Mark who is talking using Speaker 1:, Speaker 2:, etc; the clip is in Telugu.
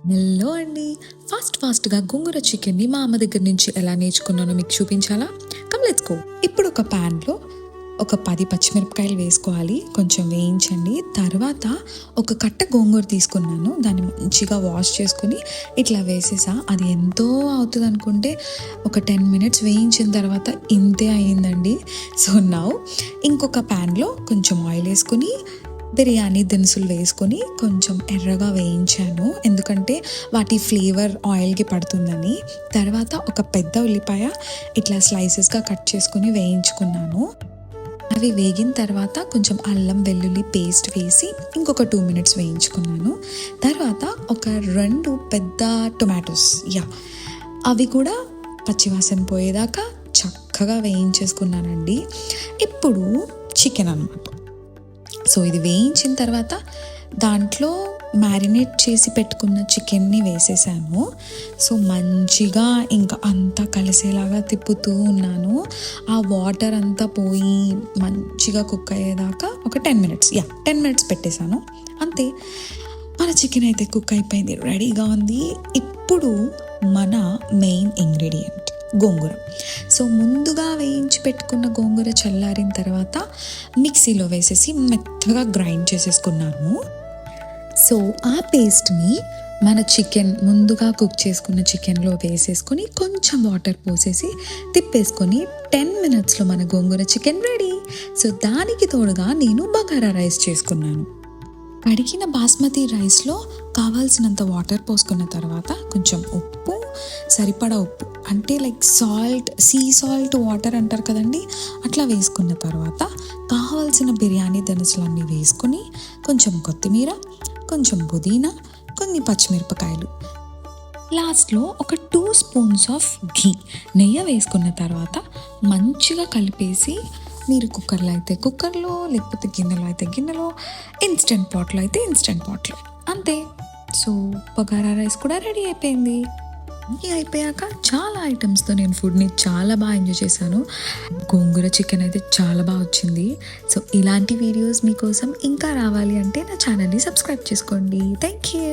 Speaker 1: హలో అండి. ఫాస్ట్‌గా గోంగూర చికెన్‌ని మా అమ్మ దగ్గర నుంచి ఎలా నేర్చుకున్నానో మీకు చూపించాలా? Let's go. ఇప్పుడు ఒక ప్యాన్‌లో ఒక 10 పచ్చిమిరపకాయలు వేసుకోవాలి. కొంచెం వేయించండి. తర్వాత ఒక కట్ట గోంగూర తీసుకున్నాను. దాన్ని మంచిగా వాష్ చేసుకొని ఇట్లా వేసేసా. అది ఎంతో అవుతదనుకుంటే ఒక 10 మినిట్స్ వేయించిన తర్వాత ఇంతే అయిందండి. సో, నౌ ఇంకొక ప్యాన్‌లో కొంచెం ఆయిల్ వేసుకొని బిర్యానీ దినుసులు వేసుకొని కొంచెం ఎర్రగా వేయించాను, ఎందుకంటే వాటి ఫ్లేవర్ ఆయిల్కి పడుతుందని. తర్వాత ఒక పెద్ద ఉల్లిపాయ ఇట్లా స్లైసెస్గా కట్ చేసుకొని వేయించుకున్నాను. అవి వేగిన తర్వాత కొంచెం అల్లం వెల్లుల్లి పేస్ట్ వేసి ఇంకొక 2 మినిట్స్ వేయించుకున్నాను. తర్వాత ఒక 2 పెద్ద టొమాటోస్ అవి కూడా పచ్చివాసన పోయేదాకా చక్కగా వేయించేసుకున్నానండి. ఇప్పుడు చికెన్ అన్నమాట. సో ఇది వేయించిన తర్వాత దాంట్లో మ్యారినేట్ చేసి పెట్టుకున్న చికెన్ని వేసేసాను. సో మంచిగా ఇంకా అంతా కలిసేలాగా తిప్పుతూ ఉన్నాను. ఆ వాటర్ అంతా పోయి మంచిగా కుక్ అయ్యేదాకా ఒక 10 మినిట్స్ పెట్టేశాను. అంతే, మన చికెన్ అయితే కుక్ అయిపోయింది, రెడీగా ఉంది. ఇప్పుడు మన మెయిన్ ఇంగ్రీడియంట్ గోంగూర. సో ముందుగా వేయించి పెట్టుకున్న గోంగూర చల్లారిన తర్వాత మిక్సీలో వేసేసి మెత్తగా గ్రైండ్ చేసేసుకున్నాను. సో ఆ పేస్ట్ని మన చికెన్ ముందుగా కుక్ చేసుకున్న చికెన్లో వేసేసుకొని కొంచెం వాటర్ పోసేసి తిప్పేసుకొని 10 మినిట్స్లో మన గోంగూర చికెన్ రెడీ. సో దానికి తోడుగా నేను బగారా రైస్ చేసుకున్నాను. కడిగిన బాస్మతి రైస్లో కావాల్సినంత వాటర్ పోసుకున్న తర్వాత కొంచెం ఉప్పు, సరిపడా ఉప్పు అంటే like salt, sea salt water అంటారు కదండి, అట్లా వేసుకున్న తర్వాత కావాల్సిన బిర్యానీ దినుసులన్నీ వేసుకొని కొంచెం కొత్తిమీర, కొంచెం పుదీనా, కొన్ని పచ్చిమిరపకాయలు, లాస్ట్లో ఒక 2 స్పూన్స్ ఆఫ్ ఘీ, నెయ్యి వేసుకున్న తర్వాత మంచిగా కలిపేసి మీరు కుక్కర్లో అయితే కుక్కర్లో, లేకపోతే గిన్నెలో అయితే గిన్నెలో, ఇన్స్టెంట్ పాట్లో అయితే ఇన్స్టెంట్ పాట్లో, అంతే. సో బగారా రైస్ కూడా రెడీ అయిపోయింది. ఇది అయిపోయాక చాలా ఐటమ్స్తో నేను ఫుడ్ని చాలా బాగా ఎంజాయ్ చేశాను. గోంగూర చికెన్ అయితే చాలా బాగా వచ్చింది. సో ఇలాంటి వీడియోస్ మీకోసం ఇంకా రావాలి అంటే నా ఛానల్ని సబ్స్క్రైబ్ చేసుకోండి. Thank you.